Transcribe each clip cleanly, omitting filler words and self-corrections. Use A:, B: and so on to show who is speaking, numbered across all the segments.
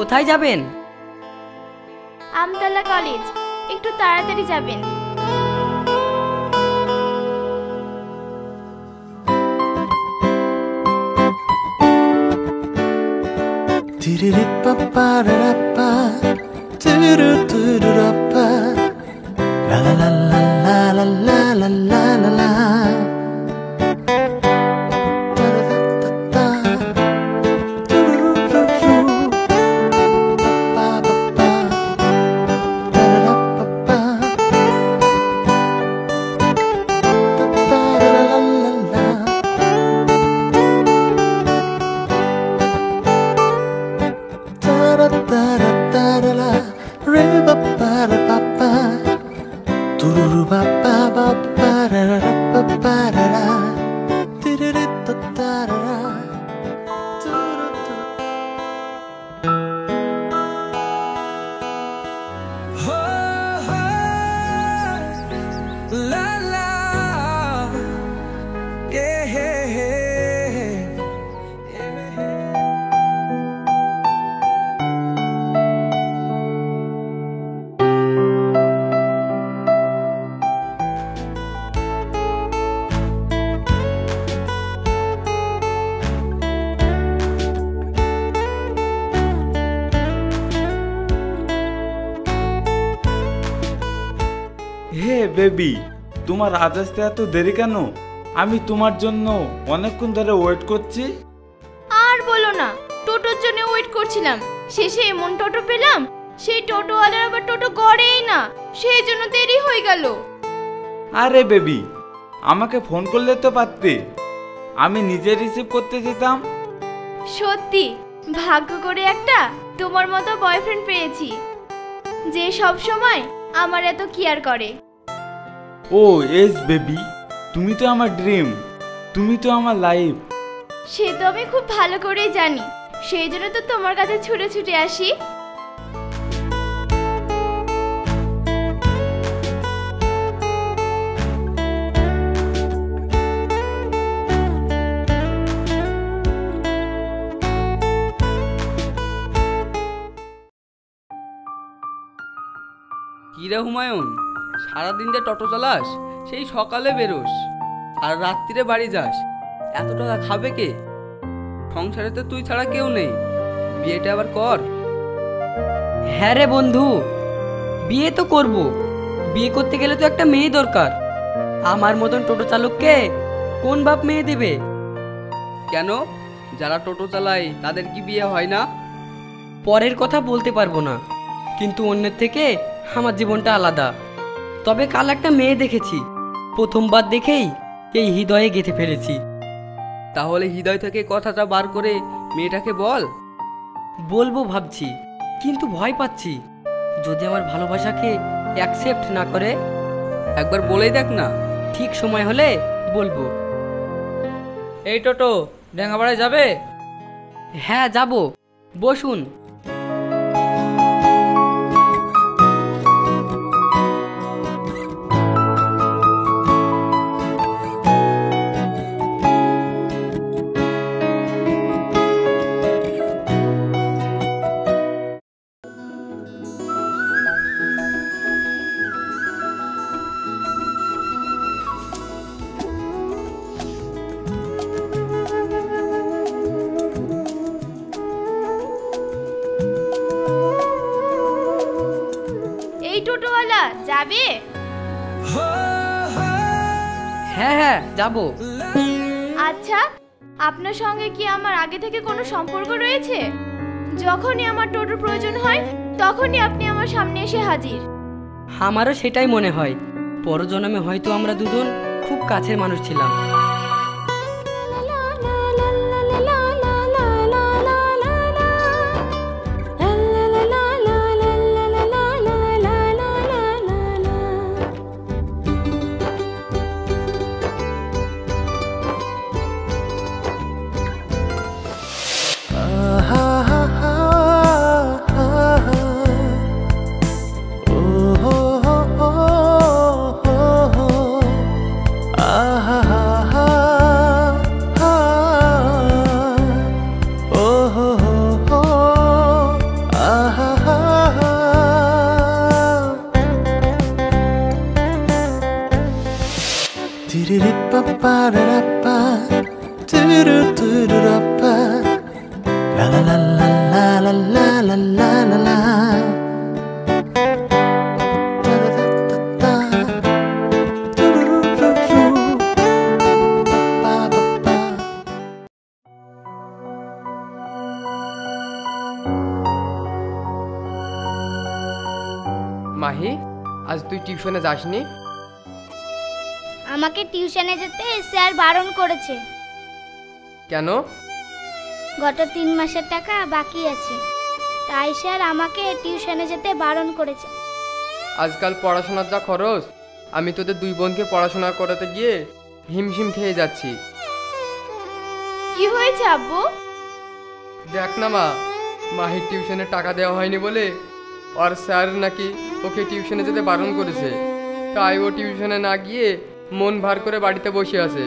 A: কোথায় যাবেন?
B: আমতলা কলেজ, একটু তাড়াতাড়ি যাবেন।
C: হে বেবি, তোমার আজ আসতে এত দেরি কেন? আমি তোমার জন্য অনেকক্ষণ ধরে ওয়েট করছি।
B: আর বলো না, টোটোর জন্য ওয়েট করছিলাম, শেষে এমন টোটো পেলাম, সেই টোটোওয়ালার আবার টোটো গড়েই না, সেই জন্য দেরি হয়ে গেল।
C: আরে বেবি, আমাকে ফোন করলে তো পারতে, আমি নিজে রিসিভ করতে যেতাম।
B: সত্যি ভাগ্য করে একটা তোমার মতো বয়ফ্রেন্ড পেয়েছি, যে সব সময় আমার এত কেয়ার করে।
C: ও এস বেবি, তুমি তো আমার ড্রিম, তুমি তো আমার লাইফ।
B: সে তো আমি খুব ভালো করেই জানি, সেই জন্য তো তোমার কাছে ছুটে ছুটে আসি।
D: কিরে হুমায়ুন, সারাদিন যে টোটো চালাস, সেই সকালে বেরোস আর রাত্রিরে বাড়ি যাস, এত টাকা খাবে কে? সংসারে তো তুই ছাড়া কেউ নেই, বিয়েটা আবার কর।
A: হ্যাঁ রে বন্ধু, বিয়ে তো করব। বিয়ে করতে গেলে তো একটা মেয়ে দরকার। আমার মতন টোটো চালককে কোন বাপ মেয়ে দেবে?
D: কেন, যারা টোটো চালায় তাদের কি বিয়ে হয় না?
A: পরের কথা বলতে পারবো না, কিন্তু অন্যের থেকে আমার জীবনটা আলাদা। তবে কাল একটা মেয়ে দেখেছি, প্রথমবার দেখেই এই হৃদয়ে গেঁথে ফেলেছি।
D: তাহলে হৃদয় থেকে কথাটা বার করে মেয়েটাকে বল।
A: বলবো ভাবছি, কিন্তু ভয় পাচ্ছি, যদি আমার ভালোবাসাকে অ্যাকসেপ্ট না করে।
D: একবার বলেই দেখ না।
A: ঠিক সময় হলে বলবো।
E: এই টোটো ডেঙ্গাপাড়ায় যাবে?
A: হ্যাঁ যাব, বসুন।
B: টোটোওয়ালা যাবে?
A: হ্যাঁ হ্যাঁ যাব।
B: আচ্ছা, আপনার সঙ্গে কি আমার আগে থেকে কোনো সম্পর্ক রয়েছে? যখনই আমার টোটোর প্রয়োজন হয় তখনই আপনি আমার সামনে এসে হাজির।
A: আমারও সেটাই মনে হয়, পরজন্মে হয়তো আমরা দুজন খুব কাছের মানুষ ছিলাম।
F: ha ha ha pa-pa-da-da-pa, do-do-do-do-da-pa, la la la la la la la la la la la. Da-da-da-da-da, do-do-do-do-do, pa-pa-pa-pa.
G: Mahi, আজ তুই টিউশনে যাসনি?
H: আমাকে টিউশনে যেতে স্যার বারণ করেছে।
G: কেন?
H: গত 3 মাসের টাকা বাকি আছে, তাই স্যার আমাকে টিউশনে যেতে বারণ করেছে।
G: আজকাল পড়াশোনার যা খরচ, আমি তোদের 2 বোনকে পড়াশোনা করাতে গিয়ে হিমশিম খেয়ে যাচ্ছি।
B: কি হয়েছে আব্বু?
G: দেখ না মা, মাহির টিউশনে টাকা দেওয়া হয়নি বলে আর স্যার নাকি ওকে টিউশনে যেতে বারণ করেছে, তাই ও টিউশনে না গিয়ে মন ভার করে বাড়িতে বসে আছে।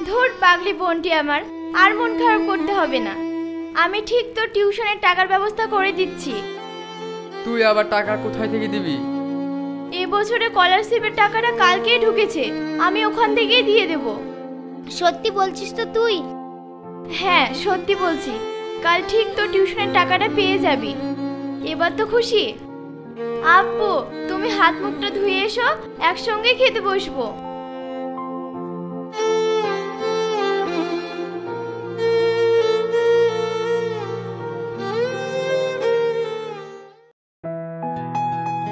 B: ধুর পাগলি বোনটি আমার, আর মন খারাপ করতে হবে না। আমি ঠিক তো টিউশনের টাকার ব্যবস্থা করে দিচ্ছি।
G: তুই আবার টাকা কোথায় থেকে দিবি?
B: এবছরে স্কলারশিপের টাকাটা কালকেই ঢুকেছে, আমি ওখান থেকেই দিয়ে দেব।
H: সত্যি বলছিস তো তুই?
B: হ্যাঁ সত্যি বলছি, কাল ঠিক তো টিউশনের টাকাটা পেয়ে যাবি। এবার তো খুশি? আব্বু তুমি হাত মুখটা ধুয়ে এসো, একসঙ্গে খেতে বসবো।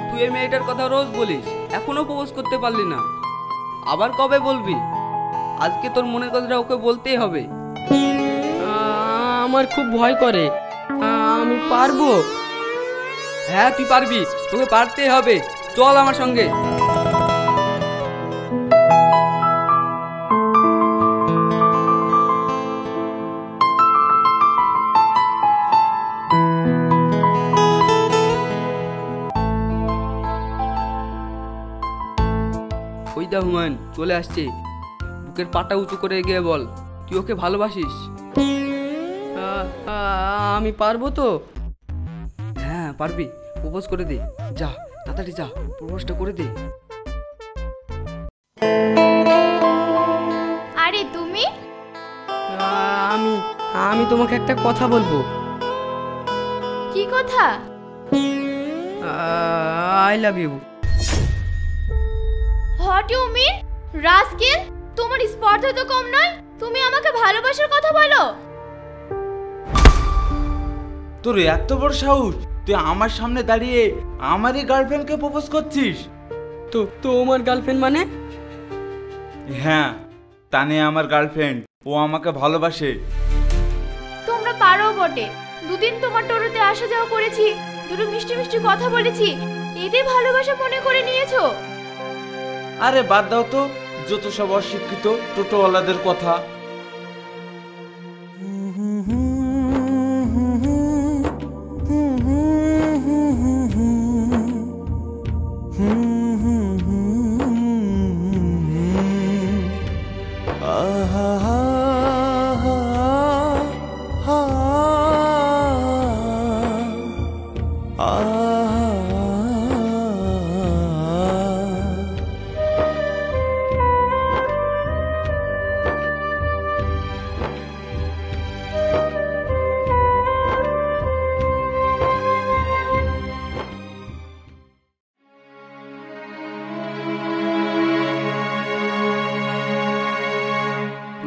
D: তুই এই মেয়েটার কথা রোজ বলিস, এখনো প্রপোজ করতে পারলি না, আবার কবে বলবি? আজকে তোর মনের কথাটা ওকে বলতেই হবে।
A: আমার খুব ভয় করে, আমি পারবো?
D: হ্যাঁ তুই পারবি, তোকে পারতেই হবে, চল আমার সঙ্গে। ওই দা হুমায়ুন চলে আসছে, বুকের পাটা উঁচু করে এগিয়ে বল তুই ওকে ভালোবাসিস।
A: আমি পারবো তো?
D: হ্যাঁ পারবি, প্রপোজ করে দে, যা তাড়াতাড়ি যা, প্রপোজটা করে দে।
B: আরে তুমি?
A: আমি আমি তোমাকে একটা কথা বলবো।
B: কি কথা?
A: I love you.
B: What you mean? Rascal, তোমার স্পর্ধা তো কম নয়, তুমি আমাকে ভালোবাসার কথা বলো?
C: তোর এত বড় সাহস, তুই আমার সামনে দাঁড়িয়ে আমারই গার্লফ্রেন্ডকে প্রপোজ করছিস?
A: তো তোমার গার্লফ্রেন্ড মানে?
C: হ্যাঁ, তানিয়া আমার গার্লফ্রেন্ড, ও আমাকে ভালোবাসে।
B: তোমরা পারো বটে, দুদিন তোমার টোটোতে আসা যাওয়া করেছি, দুটো মিষ্টি মিষ্টি কথা বলেছি, এতে ভালোবাসা মনে করে নিয়েছো?
C: আরে বাদ দাও তো, যত সব অশিক্ষিত টোটোওয়ালাদের কথা।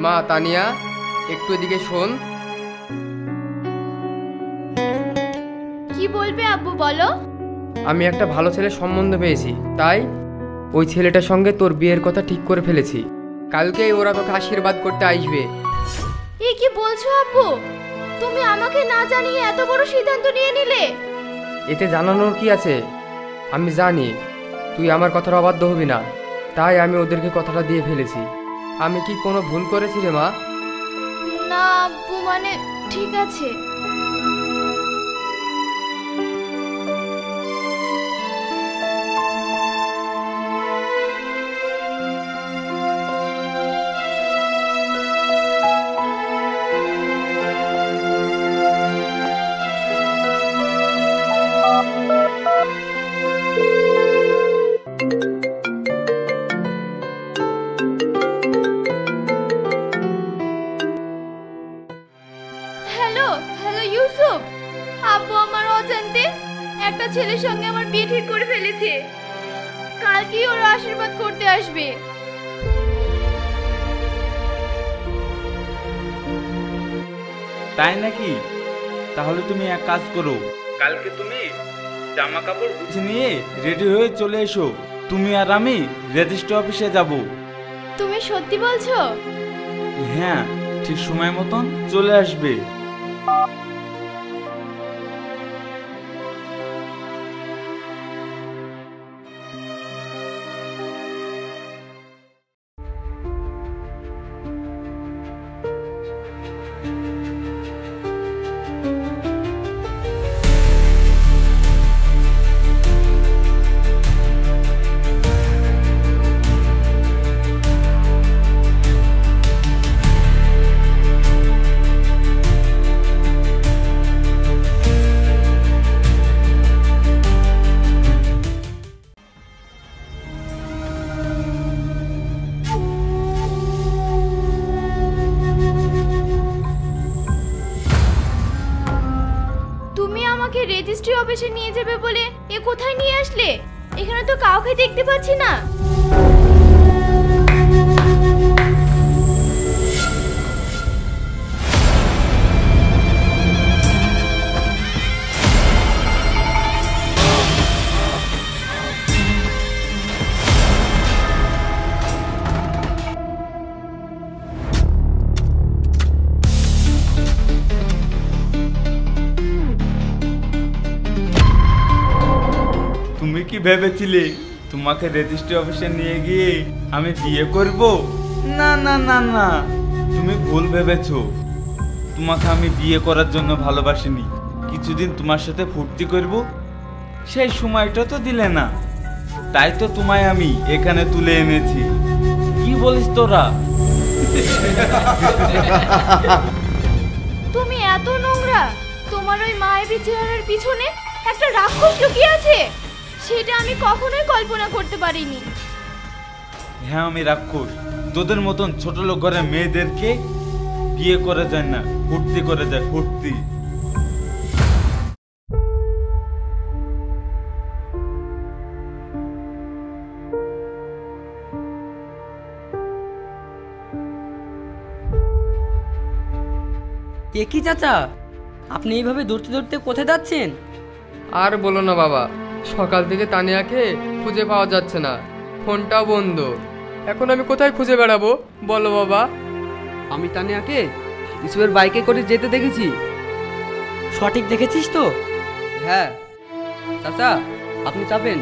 G: মা তানিয়া, একটু এদিকে শোন।
B: কি বলবে আব্বু বলো?
G: আমি একটা ভালো ছেলের সম্বন্ধ পেয়েছি, তাই ওই ছেলেটার সঙ্গে তোর বিয়ের কথা ঠিক করে ফেলেছি। কালকেই ওরা তোকে আশীর্বাদ করতে আসবে।
B: এ কি বলছো আব্বু? তুমি আমাকে না জানিয়ে এত বড় সিদ্ধান্ত নিয়ে নিলে?
G: এতে জানানোর কি আছে? আমি জানি তুই আমার কথার অবাধ্য হবি না, তাই আমি ওদেরকে কথাটা দিয়ে ফেলেছি। আমি কি কোনো ভুল করেছি রে মা?
B: না আব্বু, মানে ঠিক আছে। ছেলের সঙ্গে আমার বিয়ে ঠিক করে ফেলেছে। কালকেই ওরা আশীর্বাদ করতে আসবে।
C: তাই নাকি? তাহলে তুমি এক কাজ করো, কালকে তুমি জামা কাপড় গুছিয়ে নিয়ে রেডি হয়ে চলে এসো। তুমি আর আমি রেজিস্ট্রি অফিসে যাব।
B: তুমি সত্যি বলছো?
C: হ্যাঁ, ঠিক সময় মতন চলে আসবে।
B: আমাকে রেজিস্ট্রি অফিসে নিয়ে যাবে বলে এ কোথায় নিয়ে আসলে? এখানে তো কাউকে দেখতে পাচ্ছি না।
C: তুমি কি ভেবেছিলে তোমাকে রেজিস্ট্রি অফিসে নিয়ে গিয়ে আমি বিয়ে করব? না না না না, তুমি ভুল ভেবেছো। তোমাকে আমি বিয়ে করার জন্য ভালোবাসিনি, কিছুদিন তোমার সাথে ফুর্তি করব, সেই সময়টা তো দিলে না, তাই তো তোমায় আমি এখানে তুলে এনেছি। কি বলিস তোরা?
B: তুমি এত নোংরা! তোমার ওই মায়াবী চেহারার পিছনে একটা রাক্ষস লুকিয়ে আছে, সেটা আমি কখনোই কল্পনা করতে পারিনি।
C: হ্যাঁ, আমি রাক্ষস। তোদের মতন ছোট লোক ঘরে মেয়েদেরকে বিয়ে করে যায় না, ফুর্তি করে যায়, ফুর্তি।
A: এ কি চাচা, আপনি এইভাবে দৌড়তে দৌড়তে কোথায় যাচ্ছেন?
G: আর বলো না বাবা, সকাল থেকে তানিয়াকে খুঁজে পাওয়া যাচ্ছে না, ফোনটাও বন্ধ। এখন আমি কোথায় খুঁজে বেড়াবো বলো বাবা?
D: আমি তানিয়াকে ইসুবের বাইকে করে যেতে দেখেছি।
A: সঠিক দেখেছিস তো?
D: হ্যাঁ চাচা, আপনি চাপেন।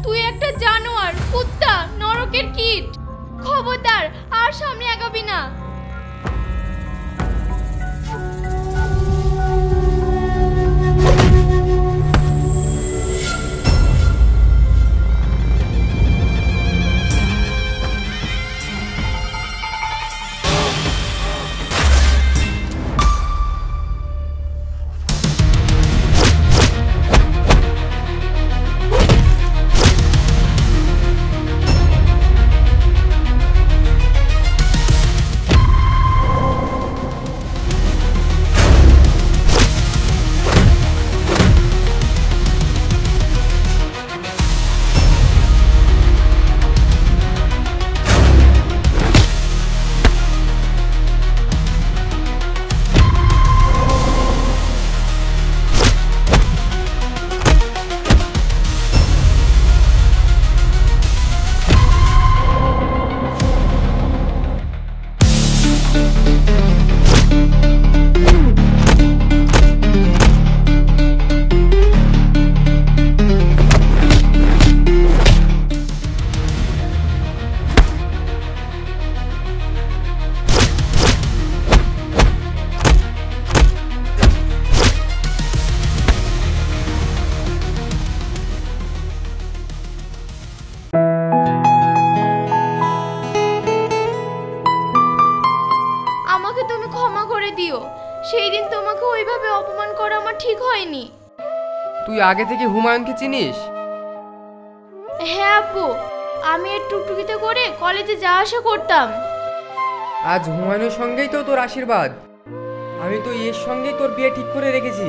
B: তুই একটা জানোয়ার, কুত্তা, নরকের কীট। খবরদার, আর সামনে আগাবি না। আমাকে তুমি ক্ষমা করে দিও। সেই দিন তোমাকে ওইভাবে অপমান করা আমার ঠিক হয়নি।
G: তুই আগে থেকে হুমায়ুনকে চিনিস?
B: হ্যাঁ আপু, আমি এর টুকটুকিতে করে কলেজে যাওয়া আসা করতাম।
G: আজ হুমায়ুনের সঙ্গেই তো তোর আশীর্বাদ। আমি তো এর সঙ্গেই তোর বিয়ে ঠিক করে রেখেছি।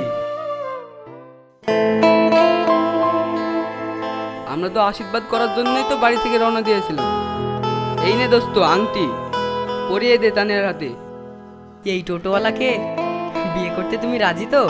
D: আমরা তো আশীর্বাদ করার জন্যই তো বাড়ি থেকে রওনা দিয়েছিলাম। এই নে দোস্ত আংটি, পরিয়ে দে তানিয়ার হাতে।
A: এই টোটোওয়ালাকে বিয়ে করতে তুমি রাজি তো?